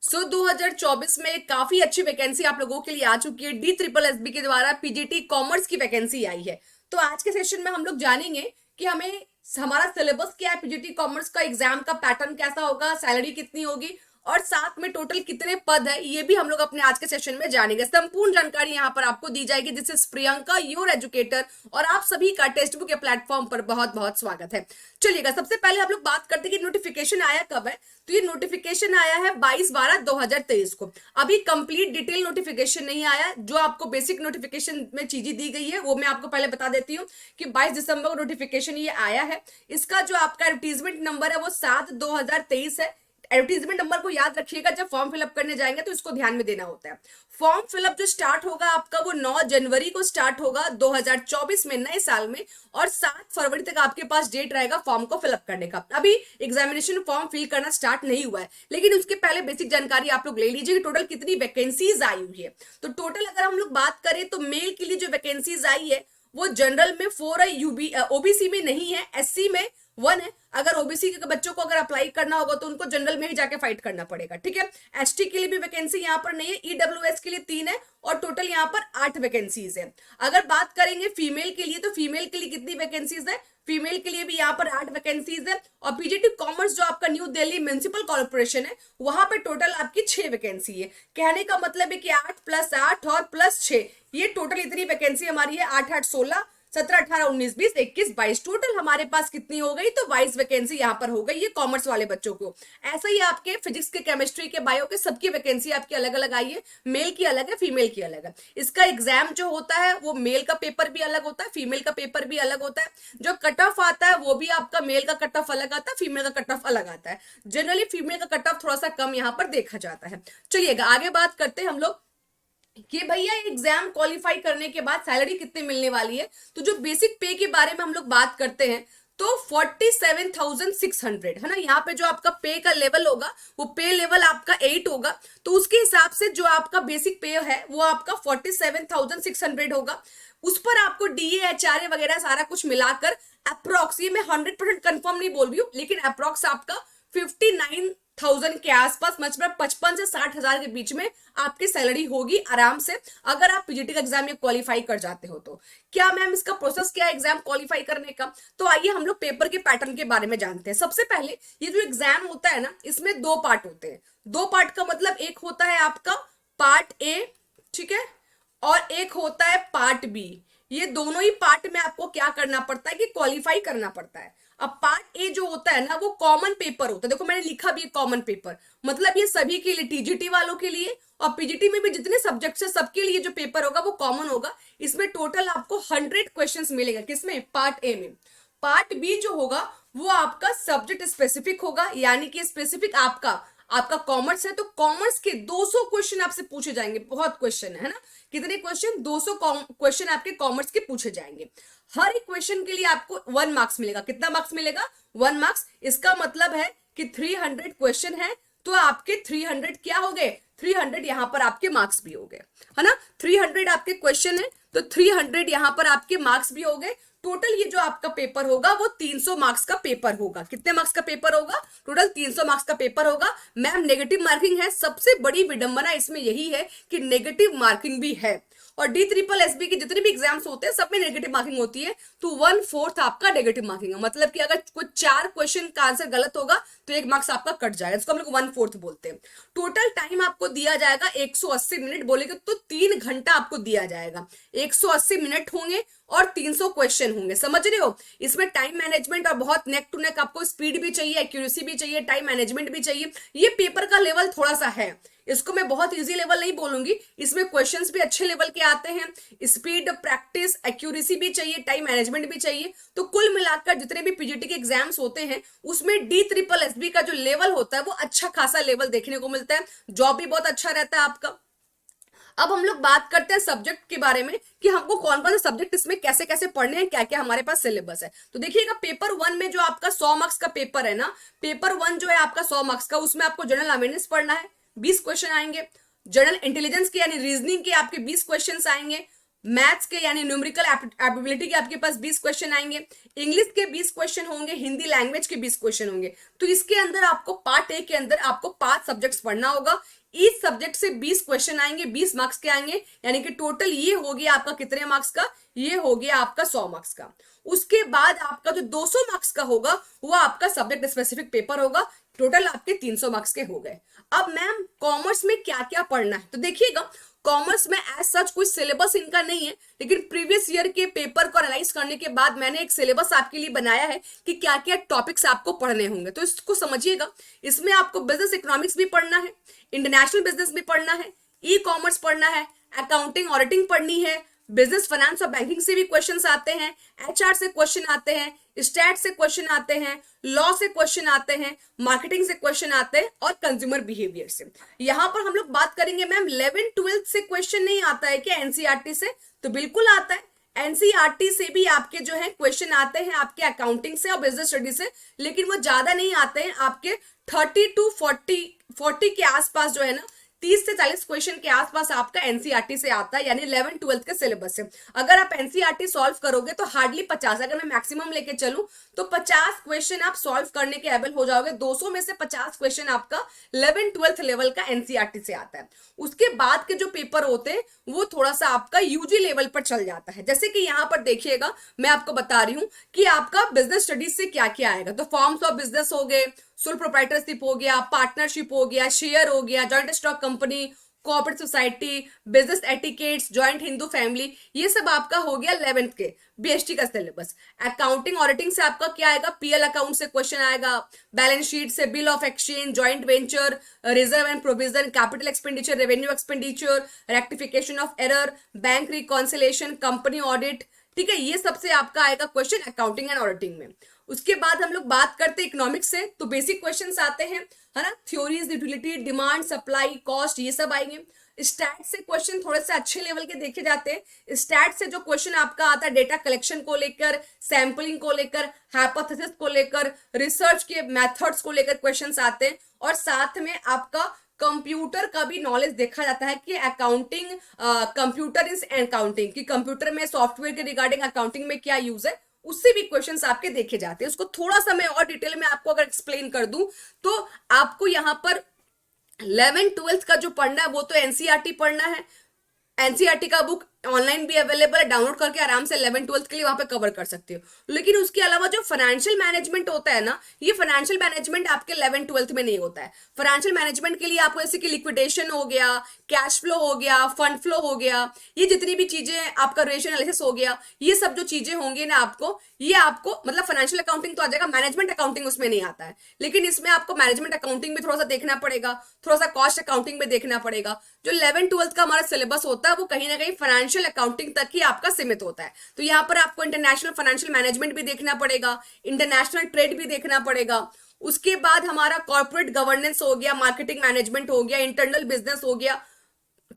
2024 में काफी अच्छी वैकेंसी आप लोगों के लिए आ चुकी है। DSSB के द्वारा पीजीटी कॉमर्स की वैकेंसी आई है। तो आज के सेशन में हम लोग जानेंगे कि हमें हमारा सिलेबस क्या है, पीजीटी कॉमर्स का एग्जाम का पैटर्न कैसा होगा, सैलरी कितनी होगी और साथ में टोटल कितने पद है, ये भी हम लोग अपने आज के सेशन में जानेंगे। संपूर्ण जानकारी यहाँ पर आपको दी जाएगी। This is Priyanka, your educator, और आप सभी का टेक्स्ट बुक के प्लेटफॉर्म पर बहुत बहुत स्वागत है। चलिएगा, सबसे पहले हम लोग बात करते हैं कि नोटिफिकेशन आया कब है। तो ये नोटिफिकेशन आया है 22/12/2023 को। अभी कंप्लीट डिटेल नोटिफिकेशन नहीं आया। जो आपको बेसिक नोटिफिकेशन में चीजें दी गई है वो मैं आपको पहले बता देती हूँ कि 22 दिसंबर को नोटिफिकेशन ये आया है। इसका जो आपका एडवर्टीजमेंट नंबर है वो 7/2023 है। एडवर्टीजमेंट नंबर को याद रखिएगा, जब फॉर्म फिलअप करने जाएंगे तो इसको ध्यान में देना होता है। फॉर्म फिलअप जो स्टार्ट होगा आपका वो 9 जनवरी को स्टार्ट होगा 2024 में, नए साल में, और 7 फरवरी तक आपके पास डेट रहेगा फॉर्म को फिलअप करने का। अभी एग्जामिनेशन फॉर्म फिल करना स्टार्ट नहीं हुआ है, लेकिन उसके पहले बेसिक जानकारी आप लोग ले लीजिए कि टोटल कितनी वैकेंसीज आई हुई है। तो टोटल अगर हम लोग बात करें तो मेल के लिए जो वैकेंसीज आई है वो जनरल में 4 है, ओबीसी में नहीं है, एससी में 1 है। अगर ओबीसी के बच्चों को अगर अप्लाई करना होगा तो उनको जनरल में ही जाके फाइट करना पड़ेगा, ठीक है। एसटी के लिए भी वैकेंसी यहाँ पर नहीं है, ईडब्ल्यूएस के लिए 3 है और टोटल यहाँ पर 8 वैकेंसीज है। अगर बात करेंगे फीमेल के लिए तो फीमेल के लिए कितनी वैकेंसीज है, फीमेल के लिए भी यहाँ पर 8 वैकेंसीज है। और पीजीटी कॉमर्स जो आपका न्यू दिल्ली म्युनिसिपल कॉर्पोरेशन है वहां पर टोटल आपकी 6 वैकेंसी है। कहने का मतलब है कि 8 + 8 और +6, ये टोटल इतनी वैकेंसी हमारी है। 8 8 16 17 18 19 20 21 22, टोटल हमारे पास कितनी हो गई, तो 22 वैकेंसी यहाँ पर हो गई ये कॉमर्स वाले बच्चों को। ऐसा ही आपके फिजिक्स के, केमिस्ट्री के, बायो के सबकी वैकेंसी आपकी अलग अलग आई है। मेल की अलग है, फीमेल की अलग है। इसका एग्जाम जो होता है वो मेल का पेपर भी अलग होता है, फीमेल का पेपर भी अलग होता है। जो कट ऑफ आता है वो भी आपका मेल का कट ऑफ अलग आता है, फीमेल का कट ऑफ अलग आता है। जनरली फीमेल का कट ऑफ थोड़ा सा कम यहाँ पर देखा जाता है। चलिएगा आगे बात करते हैं हम लोग कि भैया एग्जाम क्वालिफाई करने के बाद सैलरी कितने मिलने वाली है। तो जो बेसिक पे के बारे में हम लोग बात करते हैं तो 47,600 है ना। यहाँ पे जो आपका पे का लेवल होगा वो पे लेवल आपका 8 होगा, तो उसके हिसाब से जो आपका बेसिक पे है वो आपका 47,600 होगा। उस पर आपको डीए, एचआरए वगैरह सारा कुछ मिलाकर अप्रोक्स, ये मैं 100% कंफर्म नहीं बोल रही हूँ, लेकिन अप्रोक्स आपका 59,000 के आसपास, मतलब 55 से 60,000 के बीच में आपकी सैलरी होगी आराम से, अगर आप पीजीटी का एग्जाम में क्वालिफाई कर जाते हो तो। क्या मैम इसका प्रोसेस क्या है एग्जाम क्वालिफाई करने का, तो आइए हम लोग पेपर के पैटर्न के बारे में जानते हैं। सबसे पहले ये जो एग्जाम होता है ना, इसमें 2 पार्ट होते हैं। 2 पार्ट का मतलब एक होता है आपका पार्ट ए, ठीक है, और एक होता है पार्ट बी। ये दोनों ही पार्ट में आपको क्या करना पड़ता है कि क्वालिफाई करना पड़ता है। अब पार्ट ए जो होता है ना वो कॉमन पेपर होता है। देखो मैंने लिखा भी है कॉमन पेपर, मतलब ये सभी के लिए, टीजीटी वालों के लिए और पीजीटी में भी जितने सब्जेक्ट्स है सबके लिए जो पेपर होगा वो कॉमन होगा। इसमें टोटल आपको 100 क्वेश्चंस मिलेगा। किसमें, पार्ट ए में। पार्ट बी जो होगा वो आपका सब्जेक्ट स्पेसिफिक होगा, यानी कि स्पेसिफिक आपका आपका कॉमर्स है तो कॉमर्स के 200 क्वेश्चन आपसे पूछे जाएंगे। बहुत क्वेश्चन है ना, कितने क्वेश्चन, 200 क्वेश्चन आपके कॉमर्स के पूछे जाएंगे। हर एक क्वेश्चन के लिए आपको 1 मार्क्स मिलेगा। कितना मार्क्स मिलेगा, 1 मार्क्स। इसका मतलब है कि 300 क्वेश्चन है तो आपके 300 क्या हो गए, 300 यहां पर आपके मार्क्स भी हो गए, है ना। 300 आपके क्वेश्चन है तो 300 यहां पर आपके मार्क्स भी हो गए। टोटल ये जो आपका पेपर होगा वो 300 मार्क्स का पेपर होगा। कितने मार्क्स का पेपर होगा, टोटल 300 मार्क्स का पेपर होगा। मैम नेगेटिव मार्किंग है, सबसे बड़ी विडंबना इसमें यही है कि नेगेटिव मार्किंग भी है। और DSSB के जितने भी एग्जाम्स होते हैं सब में नेगेटिव मार्किंग होती है, तो 1/4 आपका नेगेटिव मार्किंग है। मतलब कि अगर कोई 4 क्वेश्चन का आंसर गलत होगा तो 1 मार्क्स आपका कट जाएगा, इसको हम लोग 1/4 बोलते हैं। टोटल टाइम आपको दिया जाएगा 180 मिनट, बोलेगे तो 3 घंटा आपको दिया जाएगा। 180 मिनट होंगे और 300 क्वेश्चन होंगे, समझ रहे हो। इसमें टाइम मैनेजमेंट और बहुत नेक टू नेक आपको स्पीड भी चाहिए, एक्यूरेसी भी चाहिए, टाइम मैनेजमेंट भी चाहिए। ये पेपर का लेवल थोड़ा सा है, इसको मैं बहुत इजी लेवल नहीं बोलूंगी। इसमें क्वेश्चंस भी अच्छे लेवल के आते हैं, स्पीड, प्रैक्टिस, एक्यूरेसी भी चाहिए, टाइम मैनेजमेंट भी चाहिए। तो कुल मिलाकर जितने भी पीजीटी के एग्जाम्स होते हैं उसमें DSSB का जो लेवल होता है वो अच्छा खासा लेवल देखने को मिलता है। जॉब भी बहुत अच्छा रहता है आपका। अब हम लोग बात करते हैं सब्जेक्ट के बारे में कि हमको कौन कौन से सब्जेक्ट इसमें कैसे कैसे पढ़ने हैं, क्या क्या हमारे पास सिलेबस है। तो देखिएगा पेपर 1 में जो आपका 100 मार्क्स का पेपर है ना, पेपर 1 जो है आपका 100 मार्क्स का, उसमें आपको जनरल अवेयरनेस पढ़ना है, 20 क्वेश्चन आएंगे। जनरल इंटेलिजेंस के यानी रीजनिंग के आपके 20 क्वेश्चन आएंगे। मैथ्स के यानी न्यूमेरिकल एबिलिटी के आपके पास 20 क्वेश्चन आएंगे, इंग्लिश के 20 क्वेश्चन होंगे, हिंदी लैंग्वेज के 20 क्वेश्चन होंगे। तो इसके अंदर आपको पार्ट ए के अंदर आपको 5 सब्जेक्ट्स पढ़ना होगा। इस सब्जेक्ट से 20 क्वेश्चन आएंगे, 20 मार्क्स के आएंगे, यानी कि टोटल ये हो गया आपका कितने मार्क्स का, ये हो गया आपका 100 मार्क्स का। उसके बाद आपका जो 200 मार्क्स का होगा वो आपका सब्जेक्ट स्पेसिफिक पेपर होगा। टोटल आपके 300 मार्क्स के हो गए। अब मैम कॉमर्स में क्या क्या पढ़ना है, तो देखिएगा कॉमर्स में एज सच कोई सिलेबस इनका नहीं है, लेकिन प्रीवियस ईयर के पेपर को एनालाइज करने के बाद मैंने एक सिलेबस आपके लिए बनाया है कि क्या क्या टॉपिक्स आपको पढ़ने होंगे। तो इसको समझिएगा, इसमें आपको बिजनेस इकोनॉमिक्स भी पढ़ना है, इंटरनेशनल बिजनेस भी पढ़ना है, ई कॉमर्स पढ़ना है, अकाउंटिंग ऑडिटिंग पढ़नी है, बिजनेस फाइनेंस और बैंकिंग से भी क्वेश्चंस आते हैं, एचआर से क्वेश्चन आते हैं, स्टैट से क्वेश्चन आते हैं, लॉ से क्वेश्चन आते हैं, मार्केटिंग से क्वेश्चन आते हैं और कंज्यूमर बिहेवियर से। यहां पर हम लोग बात करेंगे मैम 11-12 से क्वेश्चन नहीं आता है क्या एनसीईआरटी से, तो बिल्कुल आता है। एनसीईआरटी से भी आपके जो है क्वेश्चन आते हैं आपके अकाउंटिंग से और बिजनेस स्टडी से, लेकिन वो ज्यादा नहीं आते हैं, आपके 30 to 40 के आसपास जो है ना, 30 से 40 क्वेश्चन के आसपास आपका एनसीईआरटी से आता है, यानी 11-12 के सिलेबस से। अगर आप एनसीईआरटी सॉल्व करोगे तो हार्डली 50, अगर मैं मैक्सिमम लेके चलूं तो 50 क्वेश्चन आप सॉल्व करने के एबल हो जाओगे। 200 में से 50 क्वेश्चन आपका 11-12 लेवल का एनसीईआरटी से आता है। उसके बाद के जो पेपर होते हैं वो थोड़ा सा आपका यूजी लेवल पर चल जाता है। जैसे कि यहाँ पर देखिएगा, मैं आपको बता रही हूँ कि आपका बिजनेस स्टडीज से क्या क्या आएगा। तो फॉर्म्स ऑफ बिजनेस हो गए, सोल प्रोप्राइटरशिप हो गया, पार्टनरशिप हो गया, शेयर हो गया, joint stock company, cooperative society, business etiquettes, joint Hindu family, ये सब आपका हो गया 11th के बीएसटी का सिलेबस। अकाउंटिंग ऑडिटिंग से आपका क्या आएगा, पीएल अकाउंट से क्वेश्चन आएगा, बैलेंस शीट से, bill of exchange, joint venture, reserve and provision, capital expenditure, revenue expenditure, rectification of error, bank reconciliation, company audit, ठीक है, ये सबसे आपका आएगा क्वेश्चन अकाउंटिंग एंड ऑडिटिंग में। उसके बाद हम लोग बात करते हैं इकोनॉमिक्स से, तो बेसिक क्वेश्चंस आते हैं, है ना, theories, utility, demand, supply, cost, ये सब आएंगे। स्टैट से क्वेश्चन थोड़े से अच्छे लेवल के देखे जाते हैं। स्टैट से जो क्वेश्चन आपका आता है डेटा कलेक्शन को लेकर, सैंपलिंग को लेकर, हाइपोथेसिस को लेकर, रिसर्च के मेथड्स को लेकर क्वेश्चंस आते हैं, और साथ में आपका कंप्यूटर का भी नॉलेज देखा जाता है कि अकाउंटिंग, कंप्यूटर इज अकाउंटिंग, कि कंप्यूटर में सॉफ्टवेयर के रिगार्डिंग अकाउंटिंग में क्या यूज है, उससे भी क्वेश्चंस आपके देखे जाते हैं। उसको थोड़ा सा मैं और डिटेल में आपको अगर एक्सप्लेन कर दूं तो आपको यहां पर 11-12 का जो पढ़ना है वो तो एनसीईआरटी पढ़ना है। एनसीईआरटी का बुक ऑनलाइन भी अवेलेबल है, डाउनलोड करके आराम से 11-12 के लिए वहां पे कवर कर सकते हो। लेकिन उसके अलावा जो फाइनेंशियल मैनेजमेंट होता है ना, ये फाइनेंशियल मैनेजमेंट आपके 11-12 में नहीं होता है। फाइनेंशियल मैनेजमेंट के लिए आपको जैसे कि लिक्विडेशन हो गया, कैश फ्लो हो गया, फंड फ्लो हो गया, ये जितनी भी चीजें, आपका रेशियो एनालिसिस हो गया, ये सब जो चीजें होंगी ना आपको, ये आपको मतलब फाइनेंशियल अकाउंटिंग तो आ जाएगा, मैनेजमेंट अकाउंटिंग उसमें नहीं आता है। लेकिन इसमें आपको मैनेजमेंट अकाउंटिंग भी थोड़ा सा देखना पड़ेगा, थोड़ा सा कॉस्ट अकाउंटिंग में देखना पड़ेगा। जो 11-12 का हमारा सिलेबस होता है वो कहीं ना कहीं फाइनेंशियल अकाउंटिंग तक ही आपका सीमित होता है। तो यहाँ पर आपको इंटरनेशनल फाइनेंशियल मैनेजमेंट भी देखना पड़ेगा, इंटरनेशनल ट्रेड भी देखना पड़ेगा। उसके बाद हमारा कॉर्पोरेट गवर्नेंस हो गया, मार्केटिंग मैनेजमेंट हो गया, इंटरनल बिजनेस हो गया,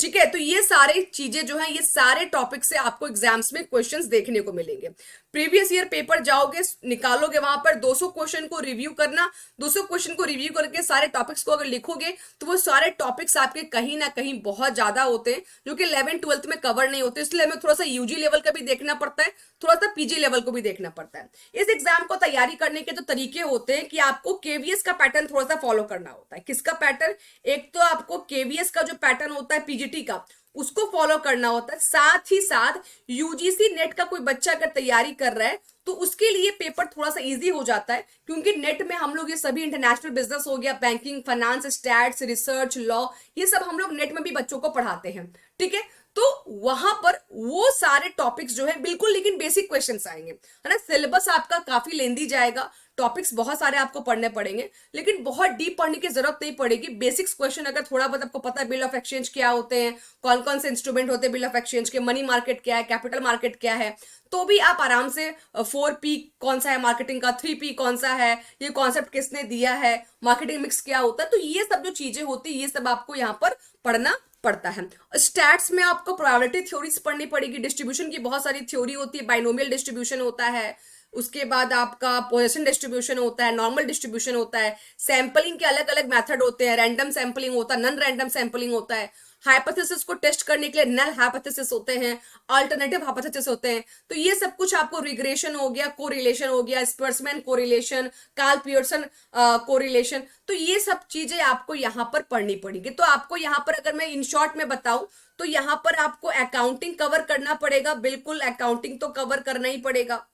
ठीक है। तो ये सारे चीजें जो है, ये सारे टॉपिक से आपको एग्जाम्स में क्वेश्चंस देखने को मिलेंगे। प्रीवियस ईयर पेपर जाओगे, निकालोगे, वहां पर 200 क्वेश्चन को रिव्यू करना, 200 क्वेश्चन को रिव्यू करके सारे टॉपिक्स को अगर लिखोगे तो वो सारे टॉपिक्स आपके कहीं ना कहीं बहुत ज्यादा होते हैं, जो कि 11-12 में कवर नहीं होते। इसलिए हमें थोड़ा सा यूजी लेवल का भी देखना पड़ता है, थोड़ा सा पीजी लेवल को भी देखना पड़ता है। इस एग्जाम को तैयारी करने के तो तरीके होते हैं कि आपको केवीएस का पैटर्न थोड़ा सा फॉलो करना होता है। किसका पैटर्न, एक तो आपको केवीएस का जो पैटर्न होता है पीजीटी का, उसको फॉलो करना होता है। साथ ही साथ यूजीसी नेट का कोई बच्चा अगर तैयारी कर रहा है तो उसके लिए पेपर थोड़ा सा इजी हो जाता है, क्योंकि नेट में हम लोग ये सभी इंटरनेशनल बिजनेस हो गया, banking, finance, stats, research, law, ये सब हम लोग नेट में भी बच्चों को पढ़ाते हैं, ठीक है। तो वहां पर वो सारे टॉपिक्स जो है बिल्कुल, लेकिन बेसिक क्वेश्चंस आएंगे, है ना। सिलेबस आपका काफी लेंदी जाएगा, टॉपिक्स बहुत सारे आपको पढ़ने पड़ेंगे, लेकिन बहुत डीप पढ़ने की जरूरत नहीं पड़ेगी। बेसिक्स क्वेश्चन अगर थोड़ा बहुत आपको पता है, बिल ऑफ एक्सचेंज क्या होते हैं, कौन कौन से इंस्ट्रूमेंट होते हैं बिल ऑफ एक्सचेंज के, मनी मार्केट क्या है, कैपिटल मार्केट क्या है, तो भी आप आराम से 4P कौन सा है मार्केटिंग का, 3P कौन सा है, ये कॉन्सेप्ट किसने दिया है, मार्केटिंग मिक्स क्या होता है, तो ये सब जो चीजें होती है ये सब आपको यहाँ पर पढ़ना पड़ता है। स्टैट्स में आपको प्रोबेबिलिटी थ्योरीज पढ़नी पड़ेगी, डिस्ट्रीब्यूशन की बहुत सारी थ्योरी होती है, बाइनोमियल डिस्ट्रीब्यूशन होता है, उसके बाद आपका पोजीशन डिस्ट्रीब्यूशन होता है, नॉर्मल डिस्ट्रीब्यूशन होता है, सैंपलिंग के अलग अलग मेथड होते हैं, रैंडम सैंपलिंग होता है, नॉन रैंडम सैंपलिंग होता है, हाइपोथेसिस को टेस्ट करने के लिए नल हाइपोथेसिस होते हैं, अल्टरनेटिव हाइपोथेसिस होते हैं। तो ये सब कुछ आपको रिग्रेशन हो गया, कोरिलेशन हो गया, स्पर्समैन कोरिलेशन, कार्ल पियर्सन कोरिलेशन, तो ये सब चीजें आपको यहाँ पर पढ़नी पड़ेगी। तो आपको यहाँ पर अगर मैं इन शॉर्ट में बताऊं तो यहाँ पर आपको अकाउंटिंग कवर करना पड़ेगा, बिल्कुल अकाउंटिंग तो कवर करना ही पड़ेगा,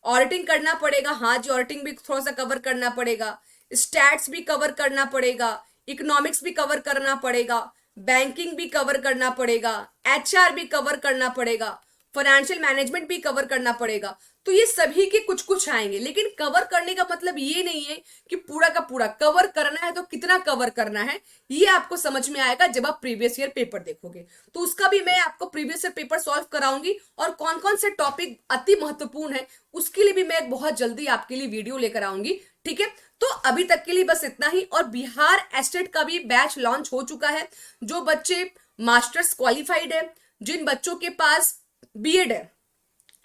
ऑडिटिंग करना पड़ेगा, हाँ जी ऑडिटिंग भी थोड़ा सा कवर करना पड़ेगा, स्टैट्स भी कवर करना पड़ेगा, इकोनॉमिक्स भी कवर करना पड़ेगा, बैंकिंग भी कवर करना पड़ेगा, एचआर भी कवर करना पड़ेगा, फाइनेंशियल मैनेजमेंट भी कवर करना पड़ेगा। तो ये सभी के कुछ कुछ आएंगे, लेकिन कवर करने का मतलब ये नहीं है कि पूरा का पूरा कवर करना है। तो कितना कवर करना है ये आपको समझ में आएगा जब आप प्रीवियस ईयर पेपर देखोगे। तो उसका भी मैं आपको प्रीवियस ईयर पेपर सॉल्व कराऊंगी, और कौन कौन से टॉपिक अति महत्वपूर्ण है उसके लिए भी मैं बहुत जल्दी आपके लिए वीडियो लेकर आऊंगी। ठीक है, तो अभी तक के लिए बस इतना ही। और बिहार एस्टेट का भी बैच लॉन्च हो चुका है। जो बच्चे मास्टर्स क्वालिफाइड है, जिन बच्चों के पास बीएड है,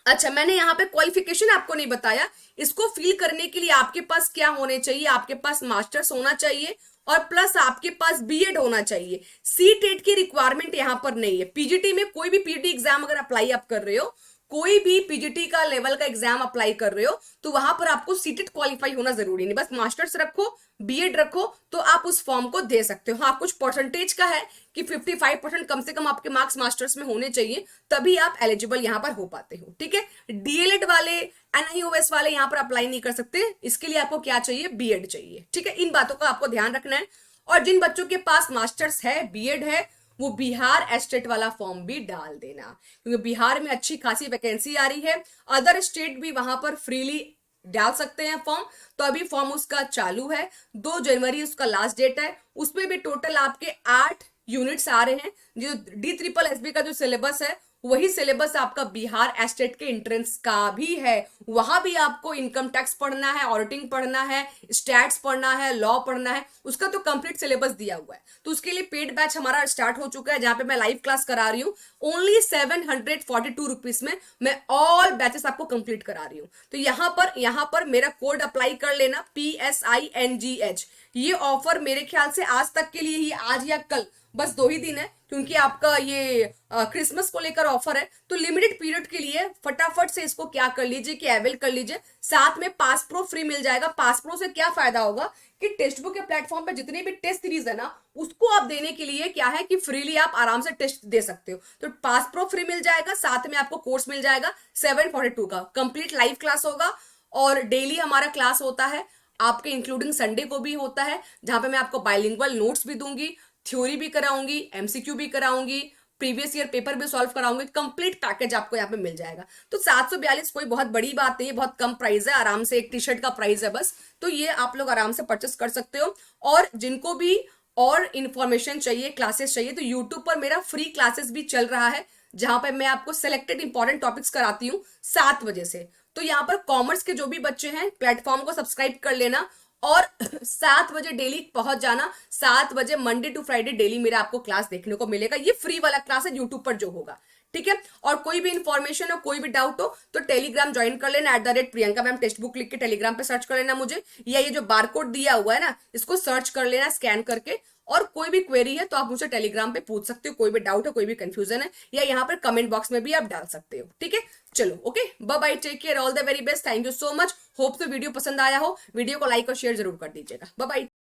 अच्छा मैंने यहाँ पे क्वालिफिकेशन आपको नहीं बताया, इसको फिल करने के लिए आपके पास क्या होने चाहिए, आपके पास मास्टर्स होना चाहिए और प्लस आपके पास बीएड होना चाहिए। सी टेट की रिक्वायरमेंट यहाँ पर नहीं है। पीजीटी में कोई भी पीजीटी एग्जाम अगर अप्लाई आप कर रहे हो, कोई भी पीजीटी का लेवल का एग्जाम अप्लाई कर रहे हो, तो वहां पर आपको सीटेट क्वालिफाई होना जरूरी नहीं, बस मास्टर्स रखो, बीएड रखो, तो आप उस फॉर्म को दे सकते हो। हाँ कुछ परसेंटेज का है कि 55% कम से कम आपके मार्क्स मास्टर्स में होने चाहिए, तभी आप एलिजिबल यहाँ पर हो पाते हो। ठीक है, डीएलएड वाले, एनआईओएस वाले यहाँ पर अप्लाई नहीं कर सकते, इसके लिए आपको क्या चाहिए, बीएड चाहिए। ठीक है, इन बातों का आपको ध्यान रखना है। और जिन बच्चों के पास मास्टर्स है, बीएड है, वो बिहार एस्टेट वाला फॉर्म भी डाल देना, क्योंकि बिहार में अच्छी खासी वैकेंसी आ रही है। अदर स्टेट भी वहां पर फ्रीली डाल सकते हैं फॉर्म। तो अभी फॉर्म उसका चालू है, 2 जनवरी उसका लास्ट डेट है। उसमें भी टोटल आपके 8 यूनिट्स आ रहे हैं। जो DSSB का जो सिलेबस है, वही सिलेबस आपका बिहार एस्टेट के एंट्रेंस का भी है। वहां भी आपको इनकम टैक्स पढ़ना है, ऑडिटिंग पढ़ना है, स्टैट्स पढ़ना है, लॉ पढ़ना है, उसका तो कंप्लीट सिलेबस दिया हुआ है। तो उसके लिए पेड बैच हमारा स्टार्ट हो चुका है, जहां पे मैं लाइव क्लास करा रही हूँ। ओनली 742 रुपीज में मैं ऑल बैचेस आपको कंप्लीट करा रही हूँ। तो यहाँ पर मेरा कोड अप्लाई कर लेना, PSINGH। ये ऑफर मेरे ख्याल से आज तक के लिए ही, आज या कल, बस 2 ही दिन है, क्योंकि आपका ये क्रिसमस को लेकर ऑफर है। तो लिमिटेड पीरियड के लिए फटाफट से इसको क्या कर लीजिए कि अवेल कर लीजिए। साथ में पास प्रो फ्री मिल जाएगा। पास प्रो से क्या फायदा होगा कि टेक्स्ट बुक के प्लेटफॉर्म पे जितने भी टेस्ट सीरीज है ना, उसको आप देने के लिए क्या है कि फ्रीली आप आराम से टेस्ट दे सकते हो। तो पास प्रो फ्री मिल जाएगा, साथ में आपको कोर्स मिल जाएगा 742 का। कंप्लीट लाइव क्लास होगा और डेली हमारा क्लास होता है, आपके इंक्लूडिंग संडे को भी होता है, जहां पे मैं आपको बाइलिंगुअल नोट्स भी दूंगी, थ्योरी भी कराऊंगी, एमसीक्यू भी कराऊंगी, प्रीवियस ईयर पेपर भी सॉल्व कराऊंगी। कंप्लीट पैकेज आपको यहाँ पे मिल जाएगा। तो 742 कोई बहुत बड़ी बात नहीं है, बहुत कम प्राइस है, आराम से एक टी शर्ट का प्राइस है बस। तो ये आप लोग आराम से परचेस कर सकते हो। और जिनको भी और इंफॉर्मेशन चाहिए, क्लासेस चाहिए, तो यूट्यूब पर मेरा फ्री क्लासेस भी चल रहा है, जहां पर मैं आपको सिलेक्टेड इंपॉर्टेंट टॉपिक्स कराती हूँ 7 बजे से। तो यहाँ पर कॉमर्स के जो भी बच्चे हैं, प्लेटफॉर्म को सब्सक्राइब कर लेना और 7 बजे डेली पहुंच जाना। 7 बजे मंडे टू फ्राइडे डेली मेरा आपको क्लास देखने को मिलेगा। ये फ्री वाला क्लास है यूट्यूब पर जो होगा। ठीक है, और कोई भी इंफॉर्मेशन हो, कोई भी डाउट हो, तो टेलीग्राम ज्वाइन कर लेना, @प्रियंका मैम टेक्स्ट बुक लिख के टेलीग्राम पे सर्च कर लेना मुझे, या ये जो बारकोड दिया हुआ है ना, इसको सर्च कर लेना स्कैन करके। और कोई भी क्वेरी है तो आप मुझे टेलीग्राम पे पूछ सकते हो, कोई भी डाउट है, कोई भी कंफ्यूजन है, या यहाँ पर कमेंट बॉक्स में भी आप डाल सकते हो। ठीक है, चलो okay, bye bye, take care, all the very best, thank you so much. Hope तो वीडियो पसंद आया हो, वीडियो को लाइक और शेयर जरूर कर दीजिएगा। Bye bye.